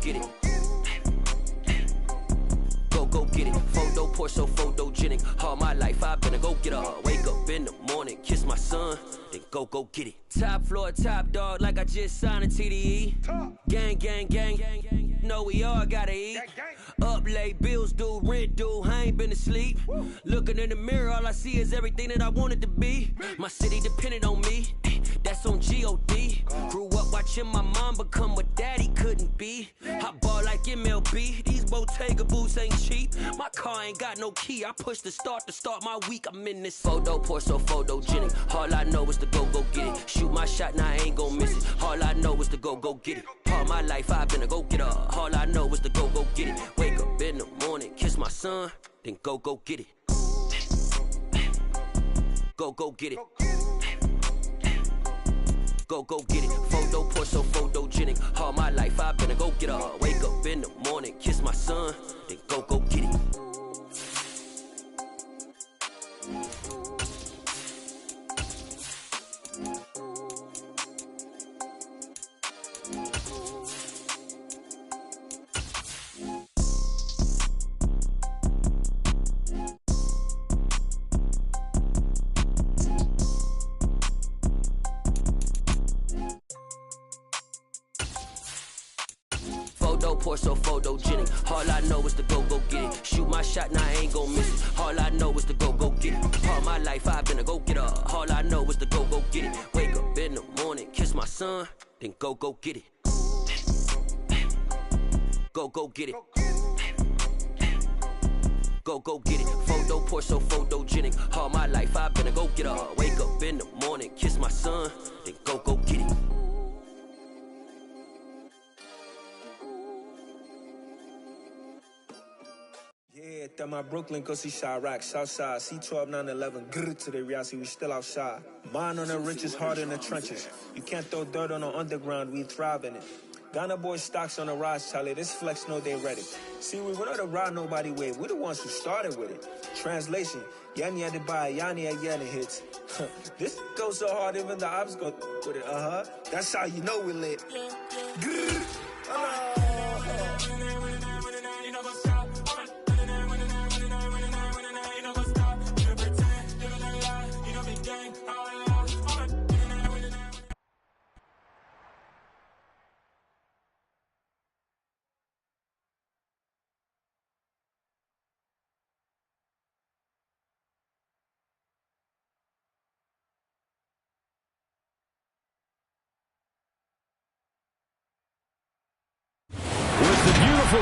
get it. Go get it. Photo poor, so photogenic. All my life I've been a go-getter. Wake up in the morning, kiss my son, then go get it. Top floor, top dog, like I just signed a TDE. Gang, gang, gang, gang, gang. Know we all gotta eat. Up late, bills due, rent due, I ain't been asleep. Looking in the mirror, all I see is everything that I wanted to be. My city depended on me, that's on G.O.D. Grew up watching my mom become what daddy couldn't be. I ball like MLB, these Bottega boots ain't cheap. My car ain't got no key, I push the start to start my week. I'm in this photo poor, so photogenic. All I know is to go get it. Shoot my shot, now I ain't gon' miss it. All I know is to go get it. All my life I've been a go-getter. All I know is to go get it. Wake up in the morning, kiss my son, then go get it. Go get it. Go get it. Photo poor, so photogenic. All my life I've been a go-getter. Wake up in the morning, kiss my son, then go get it. Poor, so photogenic. All I know is to go get it. Shoot my shot, now I ain't gon' miss it. All I know is to go get it. All my life I've been a go-getter. All I know is to go get it. Wake up in the morning, kiss my son, then go get it. Go get it. Go get it. Photo poor, so photogenic. All my life I've been a go-getter. Wake up in the morning, kiss my son, then go get it. Yeah, that my Brooklyn, go see Chirac, Southside, C12, 911, grrr to the reality, we still outside. Mine on the riches, hard in the trenches. You can't throw dirt on the underground, we thrive in it. Ghana boys stocks on the rise, Charlie, this flex know they ready. See, we were not the ride nobody with, we're the ones who started with it. Translation, Yani had to buy, Yani had hits. This goes so hard, even the ops go with it, That's how you know we lit. Grrr,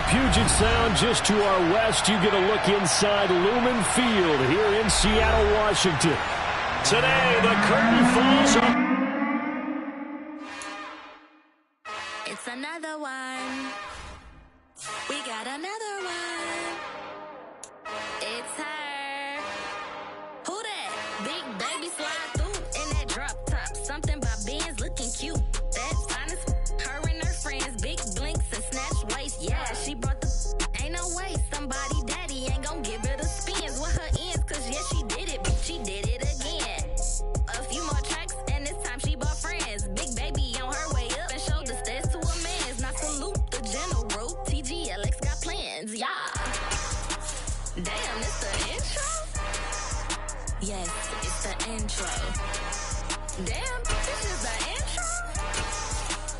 Puget Sound just to our west. You get a look inside Lumen Field here in Seattle, Washington. Today, the curtain falls on. It's another one. We got another one. It's her. Who that? Big baby slide through in that drop top. Something by Benz looking cute. That's honest. Her and her friends, big blinks and snatch waist. Yeah, she brought the. Ain't no way somebody daddy ain't gon' give her the spins with her ends. Cause yeah, she did it, but she did it again. A few more tracks and this time she bought friends. Big baby on her way up and showed the stairs to a man's. Now salute the general. TGLX got plans, yeah. Damn, it's the intro? Yes, it's the intro. Damn, this is the intro?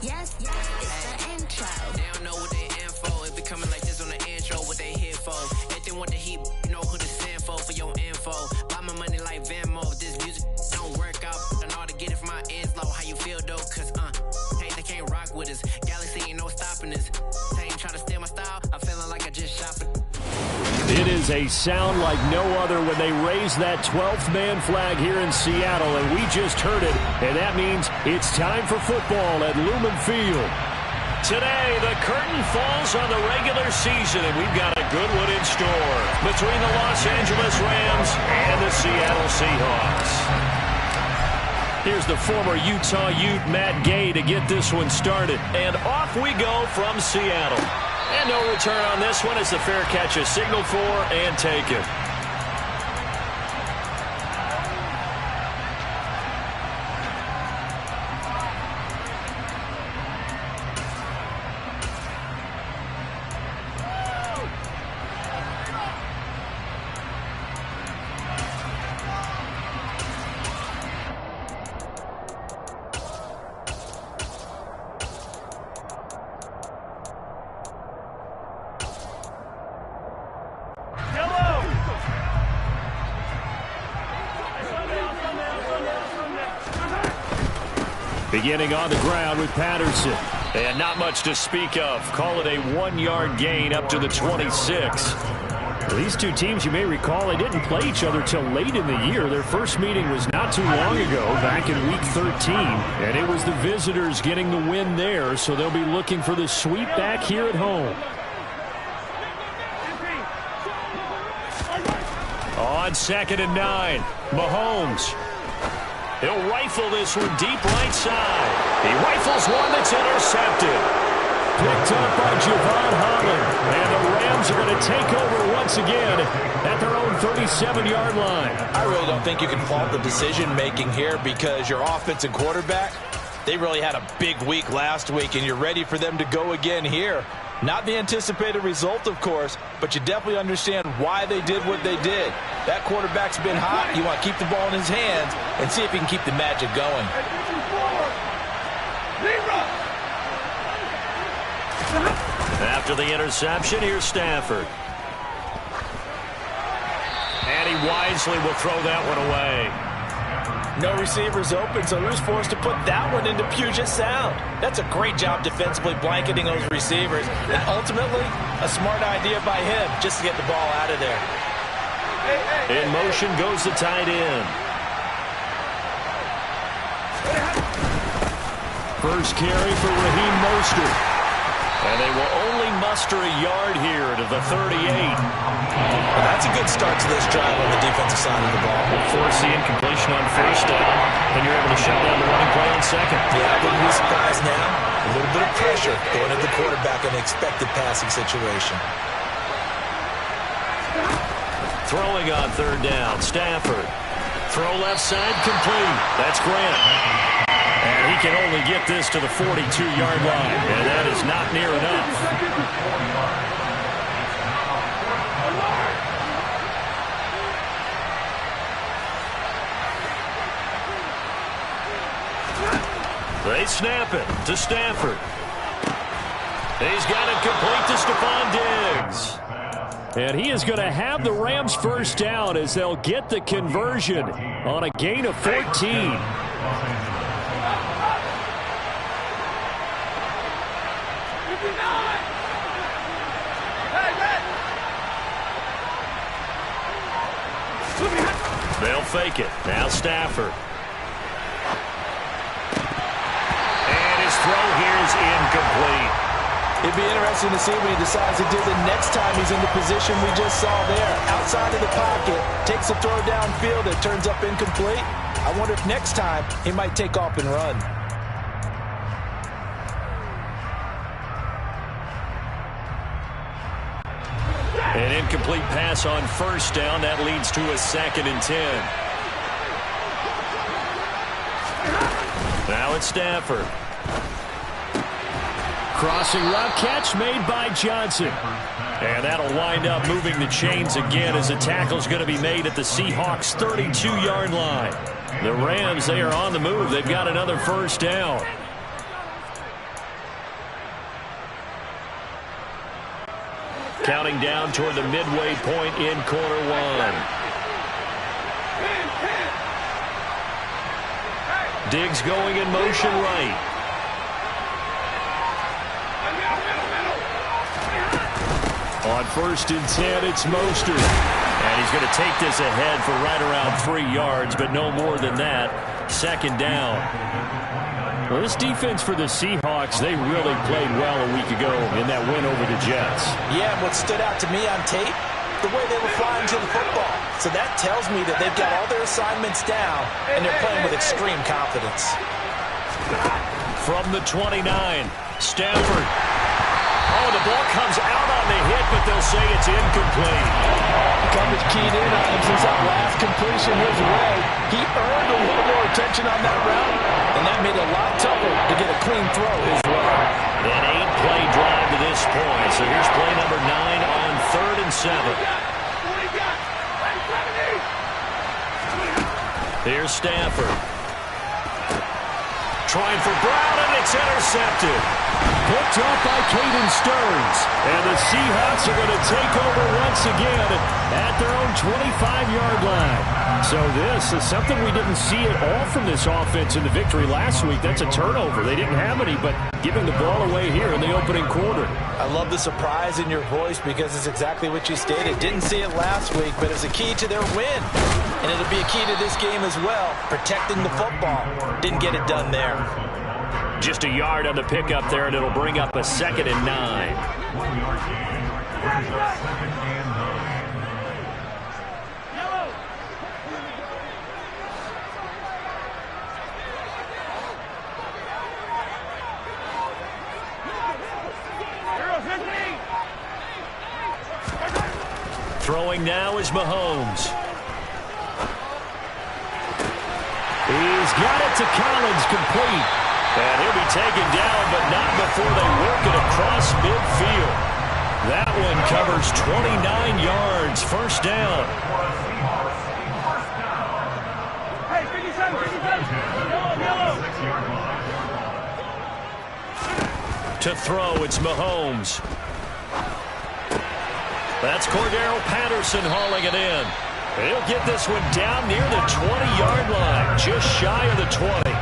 Yes, it's the intro. They don't know what they info. It be coming like this on the intro, what they here for. If they want the heat, you know who to send for your info. Buy my money like Venmo. If this music don't work out, I know how to get it from my ends low. How you feel though? Cause hey, they can't rock with us. Galaxy ain't no stopping us. They ain't trying to steal my style. I'm feeling like I just shopping. It is a sound like no other when they raise that 12th man flag here in Seattle, and we just heard it, and that means it's time for football at Lumen Field. Today, the curtain falls on the regular season, and we've got a good one in store between the Los Angeles Rams and the Seattle Seahawks. Here's the former Utah Ute, Matt Gay, to get this one started, and off we go from Seattle. And no return on this one as the fair catch is signaled for and taken. Beginning on the ground with Patterson. And not much to speak of. Call it a 1-yard gain up to the 26. These two teams, you may recall, they didn't play each other till late in the year. Their first meeting was not too long ago, back in Week 13. And it was the visitors getting the win there, so they'll be looking for the sweep back here at home. On 2nd and 9, Mahomes. He'll rifle this one deep right side. He rifles one that's intercepted. Picked up by Javon Holland. And the Rams are going to take over once again at their own 37-yard line. I really don't think you can fault the decision-making here because your offensive quarterback, they really had a big week last week, and you're ready for them to go again here. Not the anticipated result, of course, but you definitely understand why they did what they did. That quarterback's been hot. You want to keep the ball in his hands and see if he can keep the magic going. After the interception, here's Stafford. And he wisely will throw that one away. No receivers open, so Lou's forced to put that one into Puget Sound. That's a great job defensively blanketing those receivers. And ultimately, a smart idea by him just to get the ball out of there. In motion goes the tight end. First carry for Raheem Mostert. And they will only muster a yard here to the 38. Well, that's a good start to this drive on the defensive side of the ball. Force the incompletion on first down, and you're able to shut down the running play on second. Yeah, I wouldn't be surprised now. A little bit of pressure going to the quarterback in an expected passing situation. Throwing on 3rd down, Stafford. Throw left side, complete. That's Grant. And he can only get this to the 42-yard line, and that is not near enough. They snap it to Stafford. He's got it complete to Stephon Diggs. And he is going to have the Rams first down as they'll get the conversion on a gain of 14. They'll fake it. Now Stafford. And his throw here is incomplete. It'd be interesting to see what he decides to do the next time he's in the position we just saw there. Outside of the pocket, takes a throw downfield, it turns up incomplete. I wonder if next time he might take off and run. An incomplete pass on first down. That leads to a 2nd and 10. Now it's Stafford. Crossing route catch made by Johnson. And that'll wind up moving the chains again as the tackle's going to be made at the Seahawks 32-yard line. The Rams, they are on the move. They've got another first down. Counting down toward the midway point in quarter one. Diggs going in motion right. On 1st and 10, it's Mostert. And he's going to take this ahead for right around 3 yards, but no more than that. 2nd down. Well, this defense for the Seahawks, they really played well a week ago in that win over the Jets. Yeah, what stood out to me on tape, the way they were flying to the football. So that tells me that they've got all their assignments down, and they're playing with extreme confidence. From the 29, Stafford. Oh, the ball comes out on the hit, but they'll say it's incomplete. Coverage keyed in on him since that last completion his way. He earned a little more attention on that route, and that made it a lot tougher to get a clean throw his way. An 8-play drive to this point. So here's play number 9 on 3rd and 7. Here's Stafford. trying for Brown, and it's intercepted. Picked off by Caden Stearns. And the Seahawks are going to take over once again at their own 25-yard line. So this is something we didn't see at all from this offense in the victory last week. That's a turnover. They didn't have any, but giving the ball away here in the opening quarter. I love the surprise in your voice because it's exactly what you stated. Didn't see it last week, but it's a key to their win. And it'll be a key to this game as well, protecting the football. Didn't get it done there. Just a yard on the pickup there, and it'll bring up a 2nd and 9. Throwing now is Mahomes. He's got it to Collins, complete. And he'll be taken down, but not before they work it across midfield. That one covers 29 yards, first down. To throw, it's Mahomes. That's Cordero Patterson hauling it in. He'll get this one down near the 20-yard line, just shy of the 20.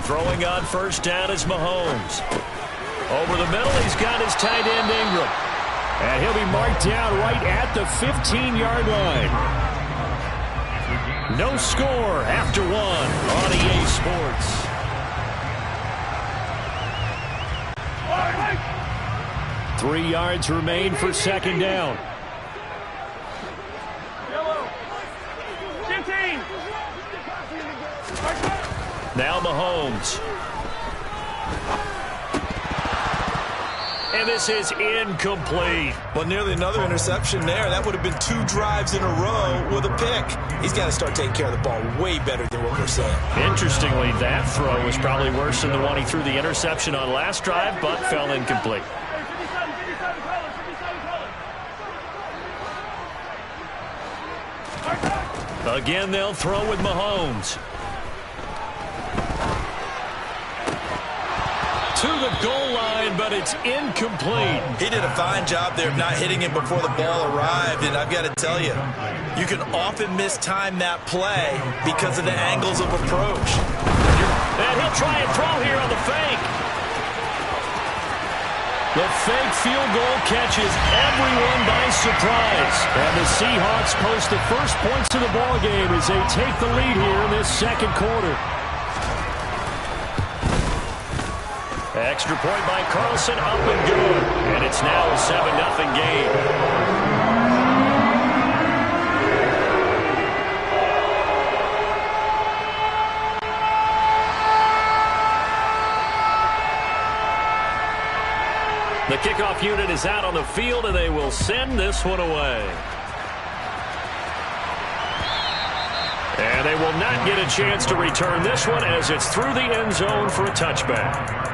Throwing on first down is Mahomes. Over the middle, he's got his tight end Ingram. And he'll be marked down right at the 15-yard line. No score after one on EA Sports. Three yards remain for second down. Now Mahomes. And this is incomplete. Well, nearly another interception there. That would have been 2 drives in a row with a pick. He's got to start taking care of the ball way better than what we're saying. Interestingly, that throw was probably worse than the one he threw the interception on last drive, but fell incomplete. Again, they'll throw with Mahomes. To the goal line, but it's incomplete. He did a fine job there of not hitting him before the ball arrived, and I've got to tell you, you can often mistime that play because of the angles of approach. And he'll try and throw here on the fake. The fake field goal catches everyone by surprise. And the Seahawks post the first points of the ballgame as they take the lead here in this second quarter. Extra point by Carlson, up and good. And it's now a 7-0 game. The kickoff unit is out on the field, and they will send this one away. And they will not get a chance to return this one as it's through the end zone for a touchback.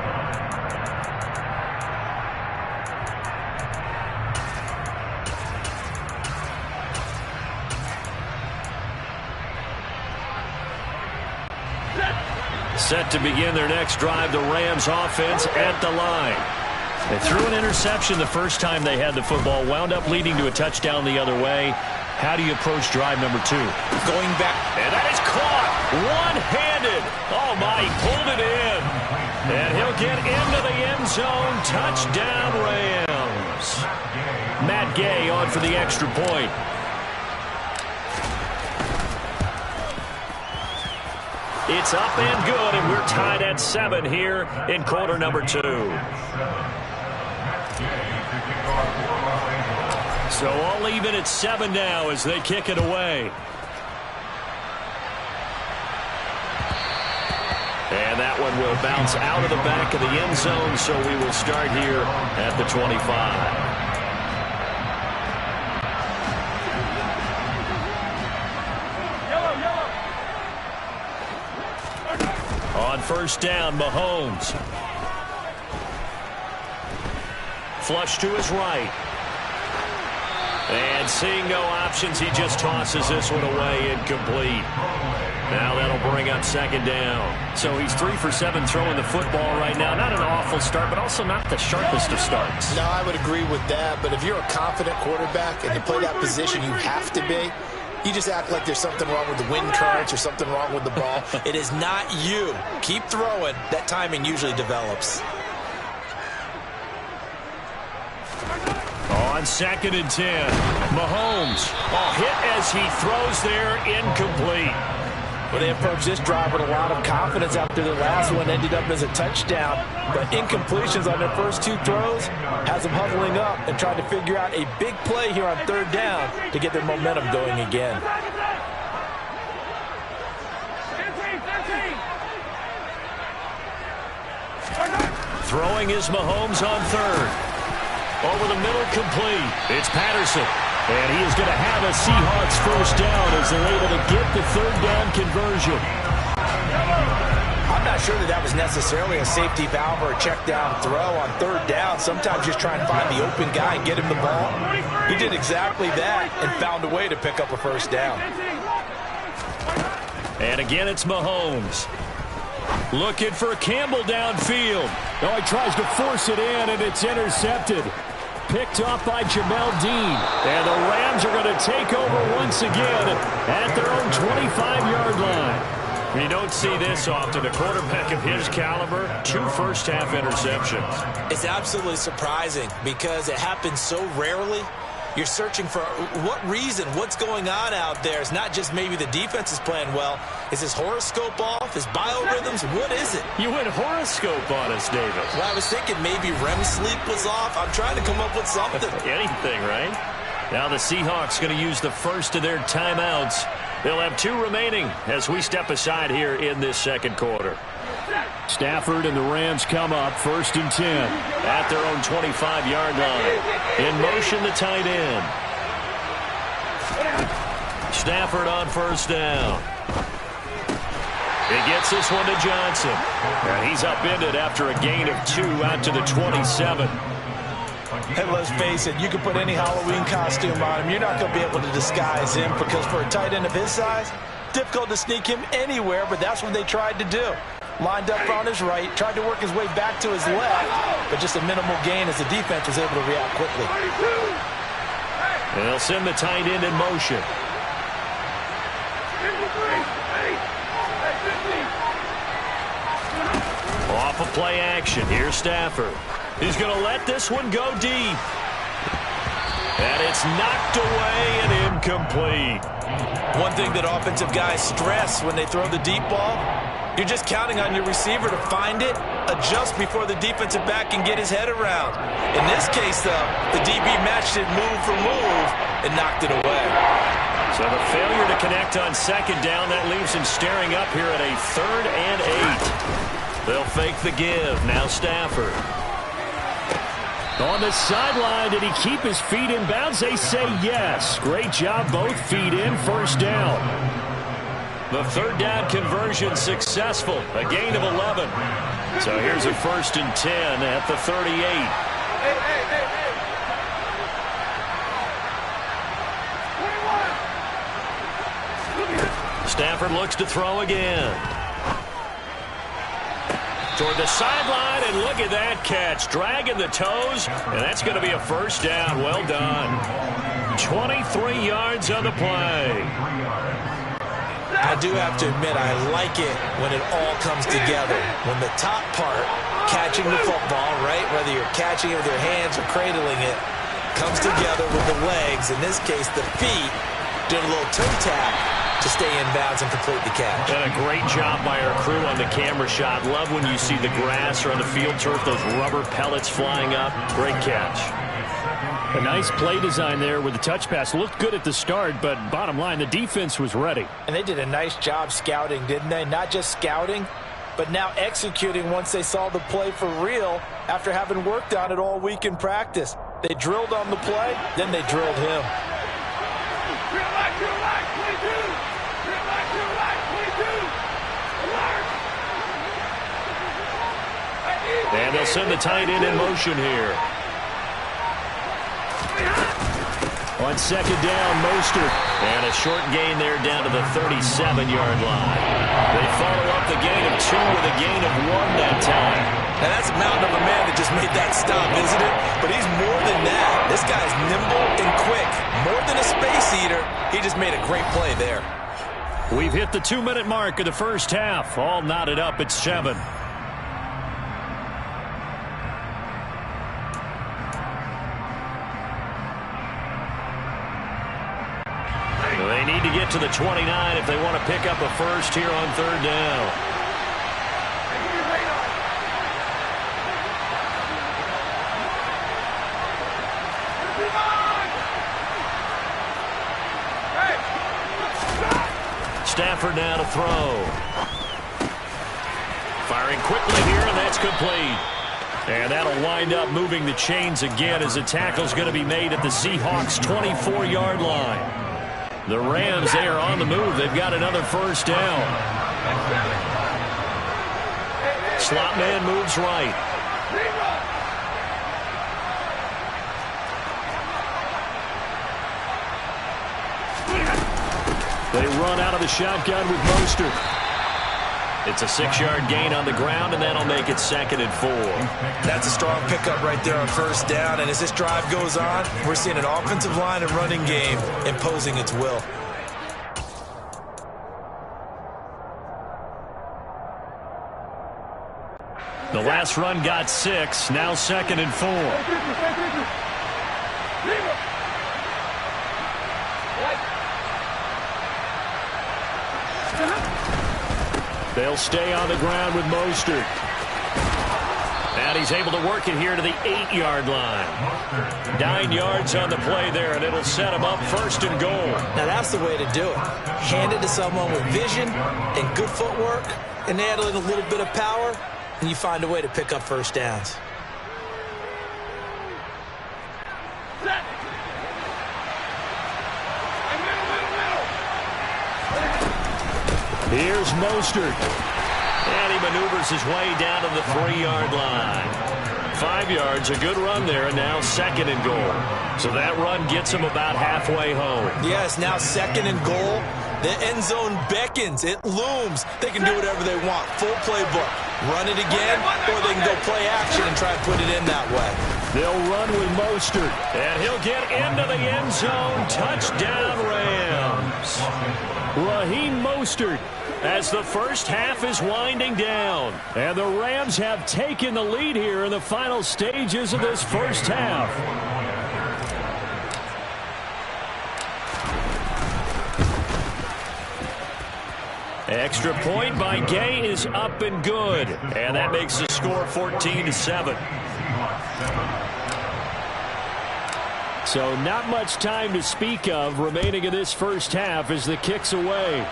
Set to begin their next drive, the Rams offense at the line. They threw an interception the first time they had the football, wound up leading to a touchdown the other way. How do you approach drive number 2? Going back. And that is caught one-handed. Oh, my, he pulled it in. And he'll get into the end zone. Touchdown, Rams. Matt Gay on for the extra point. It's up and good, and we're tied at 7 here in quarter number 2. So all even at 7 now as they kick it away. And that one will bounce out of the back of the end zone, so we will start here at the 25. On first down, Mahomes. flush to his right. And seeing no options, he just tosses this one away, incomplete. Now that'll bring up second down. So he's 3 for 7 throwing the football right now. Not an awful start, but also not the sharpest of starts. No, I would agree with that. But if you're a confident quarterback and you play that position, you have to be. You just act like there's something wrong with the wind currents or something wrong with the ball. It is not you. Keep throwing. That timing usually develops. On 2nd and 10, Mahomes. Hit as he throws there, incomplete. Well, they approached this drive with a lot of confidence after the last one ended up as a touchdown. But incompletions on their first 2 throws has them huddling up and trying to figure out a big play here on 3rd down to get their momentum going again. Throwing is Mahomes on 3rd. Over the middle, complete. It's Patterson. And he is going to have a Seahawks first down as they're able to get the 3rd down conversion. I'm not sure that was necessarily a safety valve or a check down throw on 3rd down. Sometimes just try and find the open guy and get him the ball. He did exactly that and found a way to pick up a first down. And again, it's Mahomes. Looking for Campbell downfield. Oh, he tries to force it in, and it's intercepted. Picked off by Jamel Dean. And the Rams are going to take over once again at their own 25-yard line. You don't see this often. A quarterback of his caliber, 2 first-half interceptions. It's absolutely surprising because it happens so rarely. You're searching for what reason, what's going on out there. It's not just maybe the defense is playing well. Is his horoscope off? His biorhythms? What is it? You went horoscope on us, David. Well, I was thinking maybe REM sleep was off. I'm trying to come up with something. Anything, right? Now the Seahawks going to use the first of their timeouts. They'll have 2 remaining as we step aside here in this second quarter. Stafford and the Rams come up 1st and 10 at their own 25-yard line. In motion, the tight end. Stafford on 1st down. He gets this one to Johnson. And he's upended after a gain of 2 out to the 27. And let's face it, you can put any Halloween costume on him. You're not going to be able to disguise him because for a tight end of his size, difficult to sneak him anywhere, but that's what they tried to do. Lined up on his right, tried to work his way back to his left, but just a minimal gain as the defense was able to react quickly. They'll send the tight end in motion. Off of play action, here's Stafford. He's going to let this one go deep. And it's knocked away and incomplete. One thing that offensive guys stress when they throw the deep ball, you're just counting on your receiver to find it, adjust before the defensive back can get his head around. In this case, though, the DB matched it move for move and knocked it away. So the failure to connect on 2nd down, that leaves him staring up here at a 3rd and 8. They'll fake the give. Now Stafford. On the sideline, did he keep his feet in bounds? They say yes. Great job, both feet in, 1st down. The 3rd down conversion successful, a gain of 11. So here's a 1st and 10 at the 38. Stafford looks to throw again. Toward the sideline, and look at that catch. Dragging the toes, and that's going to be a 1st down. Well done. 23 yards on the play. I do have to admit, I like it when it all comes together. When the top part, catching the football, right, whether you're catching it with your hands or cradling it, comes together with the legs, in this case the feet, doing a little toe tap to stay in bounds and complete the catch. And a great job by our crew on the camera shot. Love when you see the grass or on the field turf, those rubber pellets flying up. Great catch. A nice play design there with the touch pass. Looked good at the start, but bottom line, the defense was ready. And they did a nice job scouting, didn't they? Not just scouting, but now executing once they saw the play for real after having worked on it all week in practice. They drilled on the play, then they drilled him. And they'll send the tight end in motion here. On second down, Mostert. And a short gain there down to the 37-yard line. They follow up the gain of 2 with a gain of 1 that time. Now that's a mountain of a man that just made that stop, isn't it? But he's more than that. This guy's nimble and quick. More than a space eater. He just made a great play there. We've hit the 2-minute mark of the first half. All knotted up at 7. They need to get to the 29 if they want to pick up a first here on third down. Stafford now to throw. Firing quickly here, and that's complete. And that'll wind up moving the chains again as the tackle's going to be made at the Seahawks' 24-yard line. The Rams, they are on the move. They've got another first down. Slot man moves right. They run out of the shotgun with Mostert. It's a 6-yard gain on the ground, and that'll make it 2nd and 4. That's a strong pickup right there on first down. And as this drive goes on, we're seeing an offensive line and running game imposing its will. The last run got 6. Now 2nd and 4. They'll stay on the ground with Mostert. And he's able to work it here to the 8-yard line. 9 yards on the play there, and it'll set him up 1st and goal. Now that's the way to do it. Hand it to someone with vision and good footwork, and add in a little bit of power, and you find a way to pick up first downs. Here's Mostert. And he maneuvers his way down to the 3-yard line. 5 yards, a good run there, and now 2nd and goal. So that run gets him about halfway home. Yes, now 2nd and goal. The end zone beckons. It looms. They can do whatever they want. Full playbook. Run it again, or they can go play action and try and put it in that way. They'll run with Mostert. And he'll get into the end zone. Touchdown, Rams. Raheem Mostert, as the first half is winding down. And the Rams have taken the lead here in the final stages of this first half. Extra point by Gay is up and good. And that makes the score 14-7. So not much time to speak of remaining in this first half as the kick's away.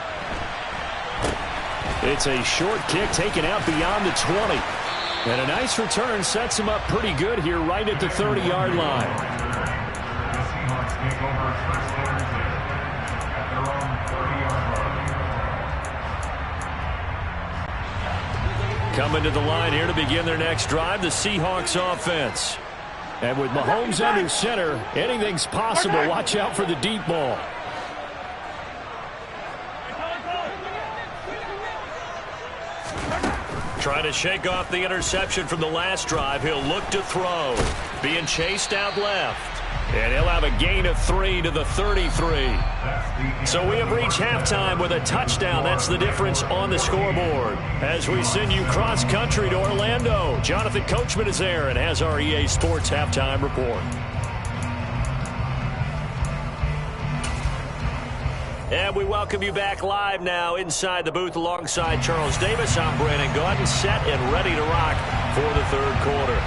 It's a short kick taken out beyond the 20. And a nice return sets him up pretty good here right at the 30-yard line. Coming to the line here to begin their next drive, the Seahawks offense. And with Mahomes under center, anything's possible. Watch out for the deep ball. Trying to shake off the interception from the last drive. He'll look to throw. Being chased out left. And he'll have a gain of 3 to the 33. So we have reached halftime with a touchdown. That's the difference on the scoreboard. As we send you cross-country to Orlando, Jonathan Coachman is there and has our EA Sports halftime report. And we welcome you back live now inside the booth alongside Charles Davis. I'm Brandon Gaudin, set and ready to rock for the third quarter.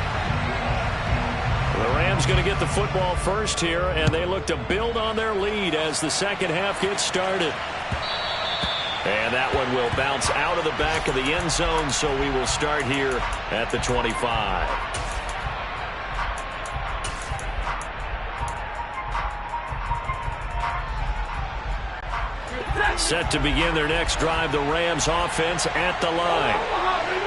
The Rams going to get the football first here, and they look to build on their lead as the second half gets started. And that one will bounce out of the back of the end zone, so we will start here at the 25. Set to begin their next drive, the Rams offense at the line.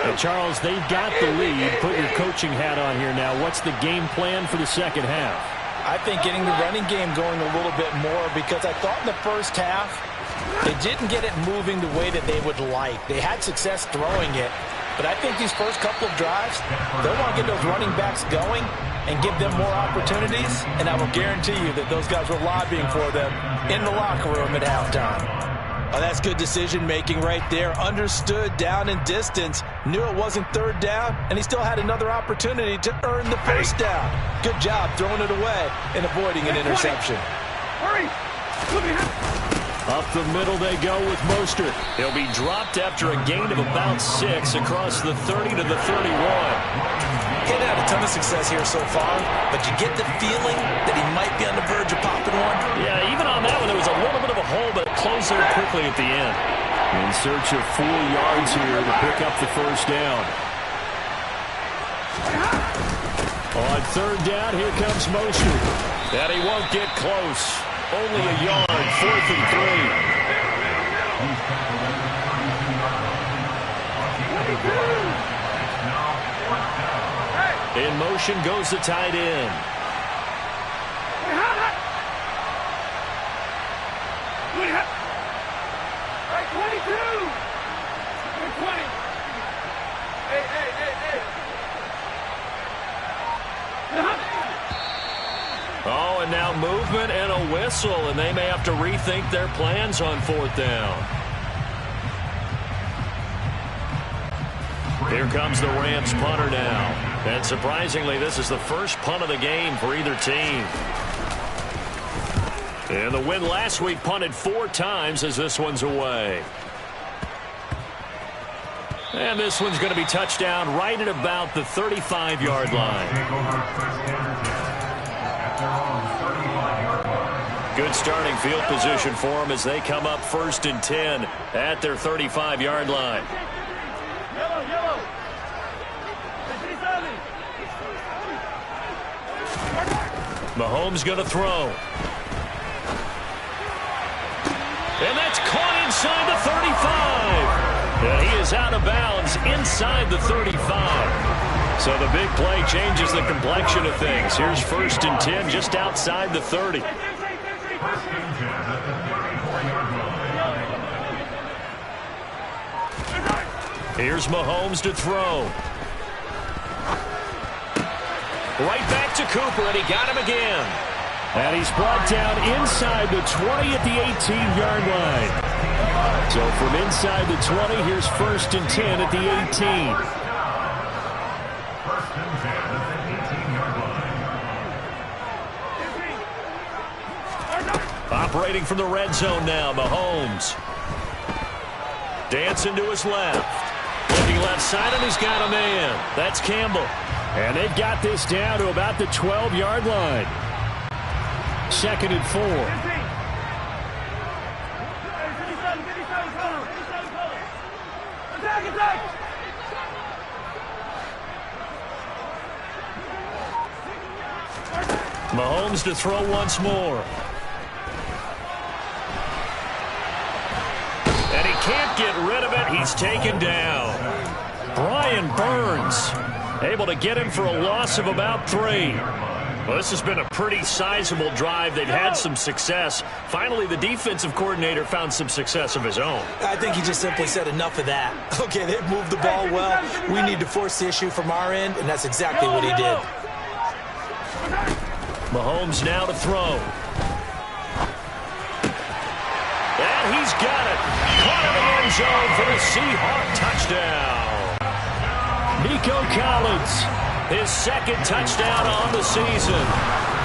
And Charles, they've got the lead. Put your coaching hat on here now. What's the game plan for the second half? I think getting the running game going a little bit more, because I thought in the first half they didn't get it moving the way that they would like. They had success throwing it, but I think these first couple of drives, they'll want to get those running backs going and give them more opportunities, and I will guarantee you that those guys were lobbying for them in the locker room at halftime. Oh, that's good decision-making right there. Understood down and distance. Knew it wasn't third down, and he still had another opportunity to earn the first down. Good job throwing it away and avoiding an interception. Hurry! Up the middle they go with Mostert. He'll be dropped after a gain of about 6 across the 30 to the 31. He's had a ton of success here so far, but you get the feeling that he might be on the verge of popping one. Yeah, even on that one, there was a little bit of a hole, but it closed there quickly at the end. In search of 4 yards here to pick up the first down. On third down, here comes Mostert. And he won't get close. Only a yard, 4th and 3. In motion goes the tight end. Right, 22. 20. Hey. Oh, and now movement and a whistle, and they may have to rethink their plans on 4th down. Here comes the Rams punter now. And surprisingly, this is the first punt of the game for either team. And the win last week punted 4 times as this one's away. And this one's going to be touchdown right at about the 35-yard line. Good starting field position for them as they come up 1st and 10 at their 35-yard line. Mahomes going to throw. And that's caught inside the 35. And he is out of bounds inside the 35. So the big play changes the complexion of things. Here's 1st and 10 just outside the 30. Here's Mahomes to throw. Right back to Cooper, and he got him again. And he's brought down inside the 20 at the 18-yard line. So from inside the 20, here's 1st and 10 at the 18. Operating from the red zone now, Mahomes. Dancing to his left. Looking left side, and he's got a man. That's Campbell. And they've got this down to about the 12-yard line. 2nd and 4. Mahomes to throw once more. And he can't get rid of it. He's taken down. Brian Burns able to get him for a loss of about 3. Well, this has been a pretty sizable drive. They've had some success. Finally, the defensive coordinator found some success of his own. I think he just simply said enough of that. Okay, they've moved the ball well. We need to force the issue from our end, and that's exactly what he did. Mahomes now to throw. And he's got it. Caught in the end zone for the Seahawks touchdown. Nico Collins, his 2nd touchdown on the season.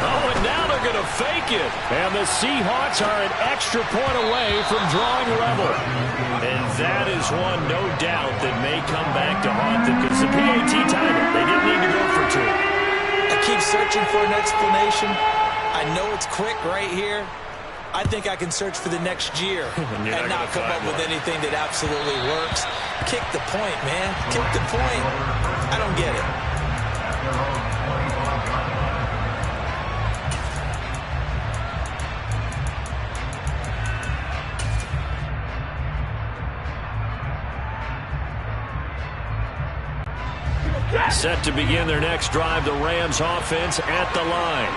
Oh, and now they're going to fake it. And the Seahawks are an extra point away from drawing level. And that is one, no doubt, that may come back to haunt them because the PAT tied it. They didn't need to go for 2. I keep searching for an explanation. I know it's quick right here. I think I can search for the next year and not come up with anything that absolutely works. Kick the point, man. Kick the point. I don't get it. Set to begin their next drive, the Rams offense at the line.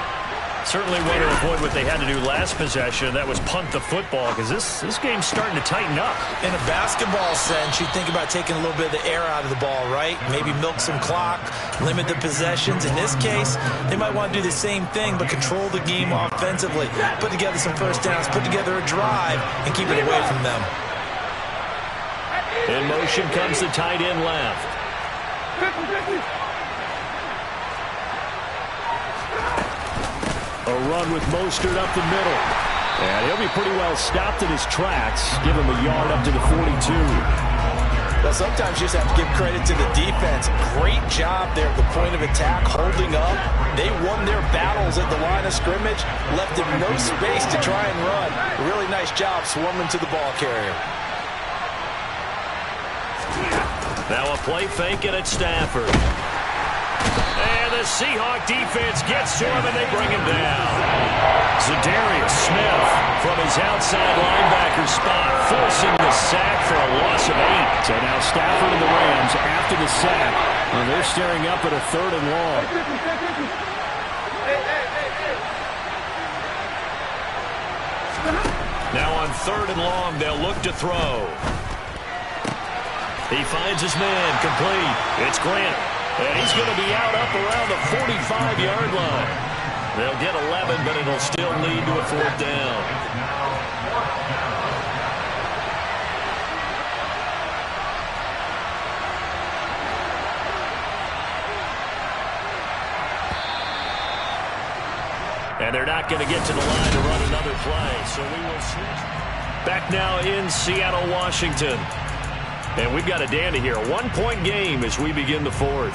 Certainly want to avoid what they had to do last possession. That was punt the football, because this game's starting to tighten up. In a basketball sense, you think about taking a little bit of the air out of the ball, right? Maybe milk some clock, limit the possessions. In this case, they might want to do the same thing, but control the game offensively. Put together some first downs, put together a drive, and keep it away from them. In motion comes the tight end left. A run with Mostert up the middle. And he'll be pretty well stopped in his tracks. Give him a yard up to the 42. Well, sometimes you just have to give credit to the defense. Great job there at the point of attack, holding up. They won their battles at the line of scrimmage, left them no space to try and run. A really nice job swarming to the ball carrier. Now a play fake it at Stafford. And the Seahawk defense gets to him, and they bring him down. Zadarius Smith from his outside linebacker spot, forcing the sack for a loss of 8. So now Stafford and the Rams, after the sack, and they're staring up at a 3rd and long. Now on 3rd and long, they'll look to throw. He finds his man, complete. It's Grant. And he's going to be out up around the 45-yard line. They'll get 11, but it'll still lead to a 4th down. And they're not going to get to the line to run another play, so we will switch. Back now in Seattle, Washington. And we've got a dandy here. A 1-point game as we begin the 4th.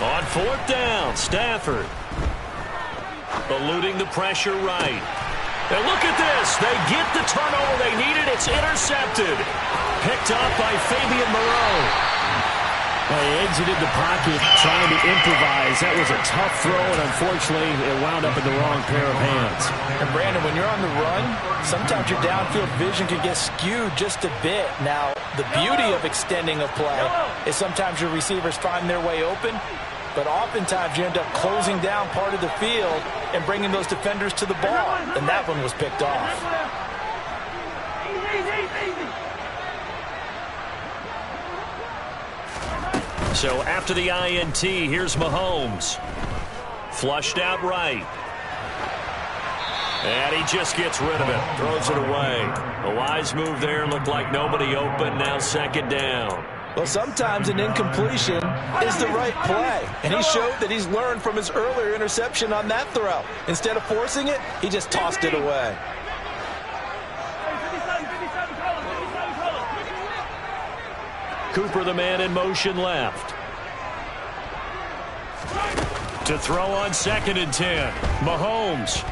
On 4th down, Stafford. Eluding the pressure right. And look at this. They get the turnover they needed. It's intercepted. Picked up by Fabian Moreau. They exited the pocket trying to improvise. That was a tough throw, and unfortunately, it wound up in the wrong pair of hands. And Brandon, when you're on the run, sometimes your downfield vision can get skewed just a bit. Now, the beauty of extending a play is sometimes your receivers find their way open, but oftentimes you end up closing down part of the field and bringing those defenders to the ball, and that one was picked off. So after the INT, here's Mahomes. Flushed out right. And he just gets rid of it. Throws it away. A wise move there. Looked like nobody open. Now 2nd down. Well, sometimes an incompletion is the right play. And he showed that he's learned from his earlier interception on that throw. Instead of forcing it, he just tossed it away. Cooper, the man in motion left. To throw on 2nd and 10. Mahomes.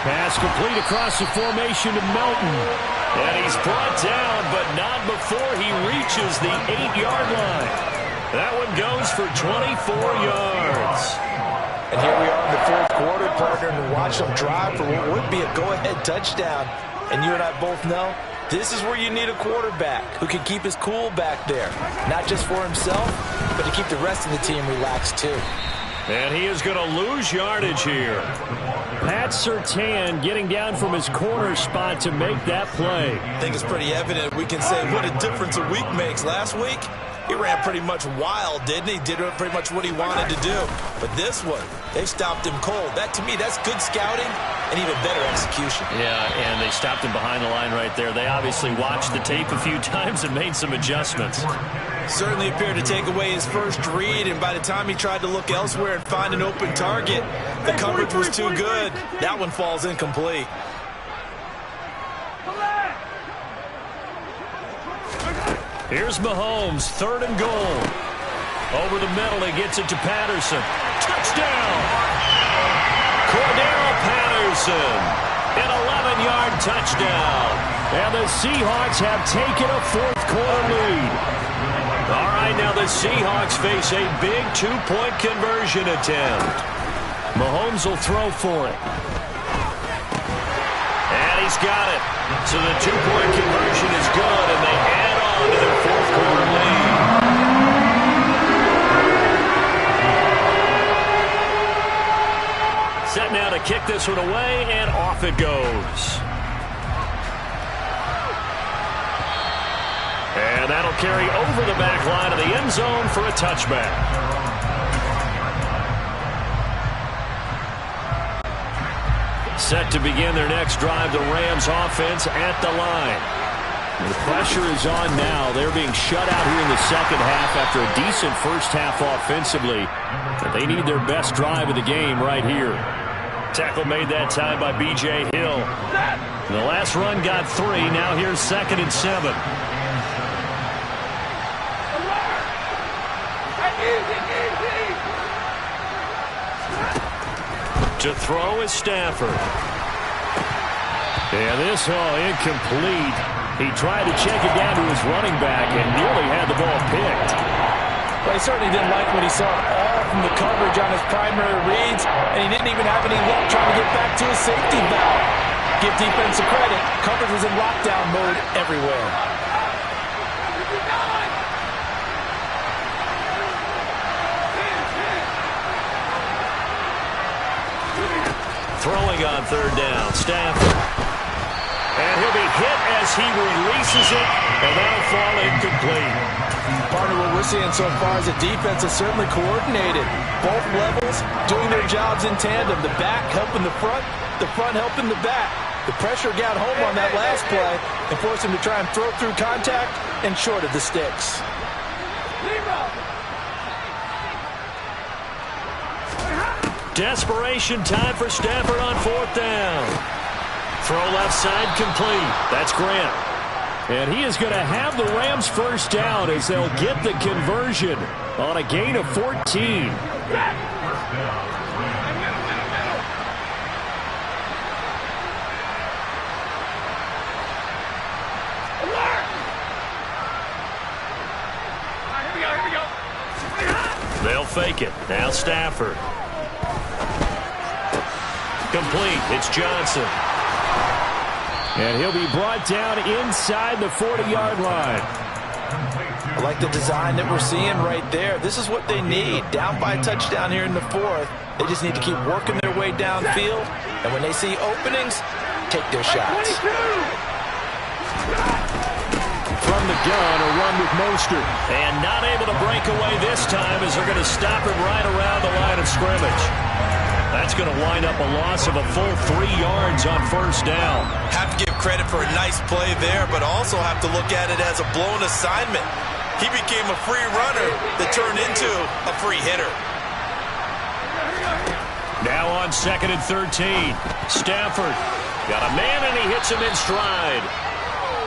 Pass complete across the formation to Melton. And he's brought down, but not before he reaches the 8-yard line. That one goes for 24 yards. And here we are in the 4th quarter, partner, and watch them drive for what would be a go-ahead touchdown. And you and I both know this is where you need a quarterback who can keep his cool back there. Not just for himself, but to keep the rest of the team relaxed too. And he is going to lose yardage here. Pat Surtain getting down from his corner spot to make that play. I think it's pretty evident. We can say what a difference a week makes. Last week, he ran pretty much wild, didn't he? Did pretty much what he wanted to do. But this one, they stopped him cold. That, to me, that's good scouting and even better execution. Yeah, and they stopped him behind the line right there. They obviously watched the tape a few times and made some adjustments. Certainly appeared to take away his first read, and by the time he tried to look elsewhere and find an open target, the coverage was too good. That one falls incomplete. Here's Mahomes, 3rd and goal. Over the middle, he gets it to Patterson. Touchdown! Cordero Patterson, an 11-yard touchdown. And the Seahawks have taken a 4th quarter lead. All right, now the Seahawks face a big 2-point conversion attempt. Mahomes will throw for it. So the two-point conversion is good, and they add on to their fourth-quarter lead. Set now to kick this one away, and off it goes. And that'll carry over the back line of the end zone for a touchback. Set to begin their next drive, the Rams offense at the line. The pressure is on now. They're being shut out here in the second half after a decent first half offensively. But they need their best drive of the game right here. Tackle made that time by B.J. Hill. The last run got 3. Now here's 2nd and 7. To throw is Stafford. And this, incomplete. He tried to check it down to his running back and nearly had the ball picked. Well, he certainly didn't like what he saw all from the coverage on his primary reads, and he didn't even have any luck trying to get back to his safety valve. Give defense a credit. Coverage was in lockdown mode everywhere. Throwing on 3rd down, Stafford. And he'll be hit as he releases it, and that'll fall incomplete. Partner, what we're seeing so far is the defense is certainly coordinated. Both levels doing their jobs in tandem. The back helping the front helping the back. The pressure got home on that last play and forced him to try and throw through contact and short of the sticks. Desperation time for Stafford on 4th down. Throw left side complete. That's Grant. And he is going to have the Rams first down as they'll get the conversion on a gain of 14. They'll fake it. Now Stafford. Complete. It's Johnson. And he'll be brought down inside the 40-yard line. I like the design that we're seeing right there. This is what they need. Down by a touchdown here in the 4th. They just need to keep working their way downfield. And when they see openings, take their shots. From the gun, a run with Mostert. And not able to break away this time as they're going to stop him right around the line of scrimmage. That's going to wind up a loss of a full 3 yards on 1st down. Have to give credit for a nice play there, but also have to look at it as a blown assignment. He became a free runner that turned into a free hitter. Now on 2nd and 13. Stafford got a man and he hits him in stride.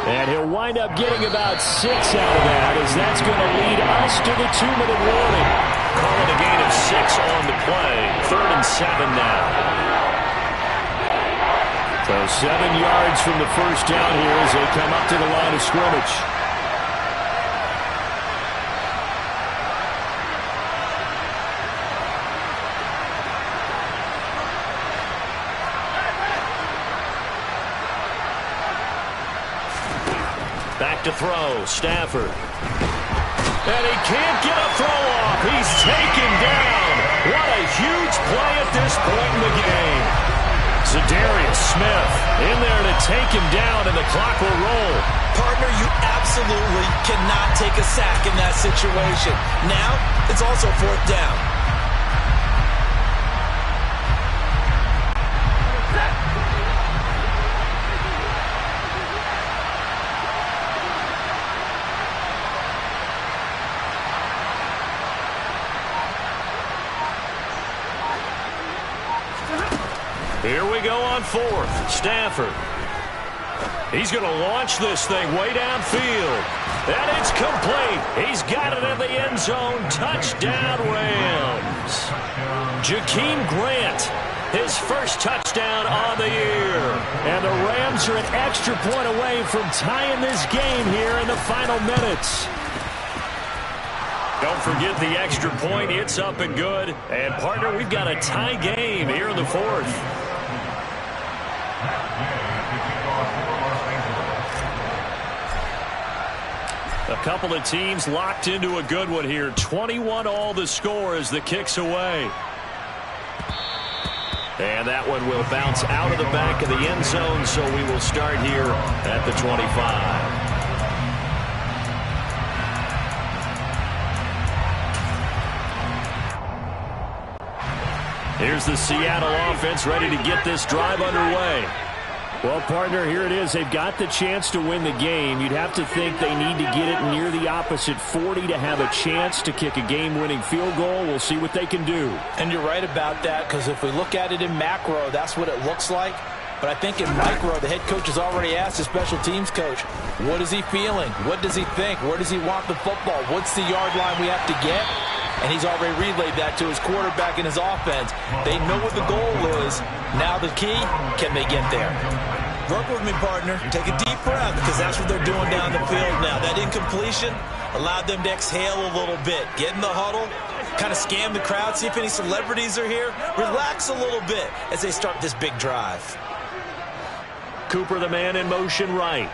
And he'll wind up getting about 6 out of that as that's going to lead us to the 2-minute warning. Call it a gain of 6 on the play. 3rd and 7 now. So 7 yards from the first down here as they come up to the line of scrimmage. Back to throw. Stafford. And he can't get a throw off. He's taken down. What a huge play at this point in the game. Za'Darius Smith in there to take him down, and the clock will roll. Partner, you absolutely cannot take a sack in that situation. Now, it's also 4th down. Here we go on 4th. Stafford. He's going to launch this thing way downfield. And it's complete. He's got it in the end zone. Touchdown, Rams. Jakeem Grant, his first touchdown on the year. And the Rams are an extra point away from tying this game here in the final minutes. Don't forget the extra point. It's up and good. And, partner, we've got a tie game here in the 4th. A couple of teams locked into a good one here. 21-all the score as the kick's away. And that one will bounce out of the back of the end zone, so we will start here at the 25. Here's the Seattle offense ready to get this drive underway. Well, partner, here it is. They've got the chance to win the game. You'd have to think they need to get it near the opposite 40 to have a chance to kick a game-winning field goal. We'll see what they can do. And you're right about that, because if we look at it in macro, that's what it looks like. But I think in micro, the head coach has already asked the special teams coach, what is he feeling? What does he think? Where does he want the football? What's the yard line we have to get? And he's already relayed that to his quarterback and his offense. They know what the goal is. Now the key, can they get there? Work with me, partner. Take a deep breath, because that's what they're doing down the field now. That incompletion allowed them to exhale a little bit. Get in the huddle, kind of scan the crowd, see if any celebrities are here. Relax a little bit as they start this big drive. Cooper, the man in motion right.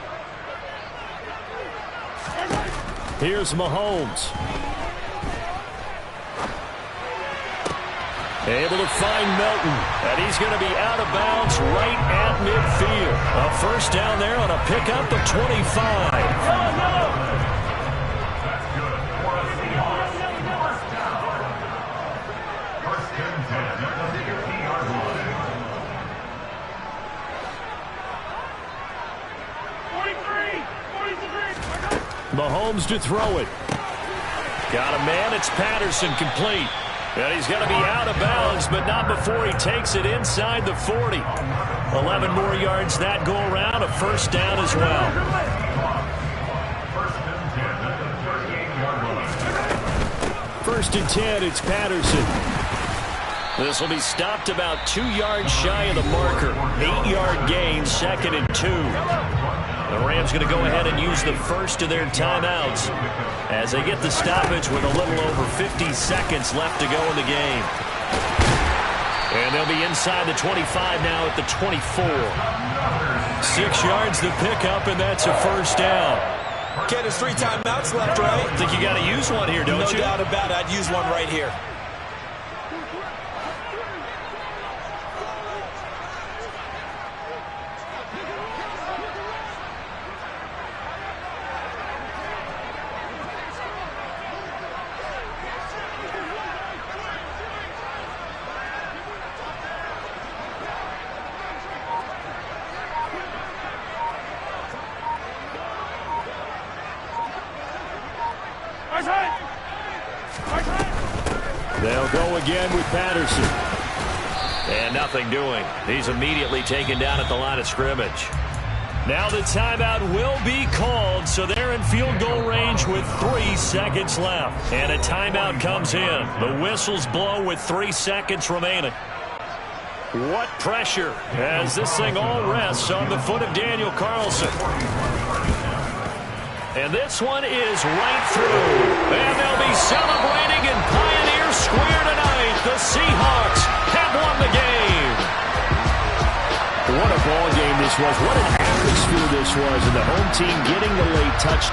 Here's Mahomes. Able to find Melton, and he's going to be out of bounds right at midfield. A first down there on a pickup of 25. Mahomes to throw it. Got a man, it's Patterson, complete. And he's going to be out of bounds, but not before he takes it inside the 40. 11 more yards that go around, a first down as well. First and 10, it's Patterson. This will be stopped about 2 yards shy of the marker. 8-yard gain, second and 2. The Rams going to go ahead and use the first of their timeouts as they get the stoppage with a little over 50 seconds left to go in the game. And they'll be inside the 25 now at the 24. 6 yards the pickup, and that's a first down. Okay, there's 3 timeouts left, right? I think you got to use one here, don't you? No doubt about it. I'd use one right here. They'll go again with Patterson. And nothing doing. He's immediately taken down at the line of scrimmage. Now the timeout will be called, so they're in field goal range with 3 seconds left. And a timeout comes in. The whistles blow with 3 seconds remaining. What pressure as this thing all rests on the foot of Daniel Carlson. And this one is right through. And they'll be celebrating in Pioneer Square tonight. The Seahawks have won the game. What a ball game this was. What an atmosphere this was. And the home team getting the late touchdown.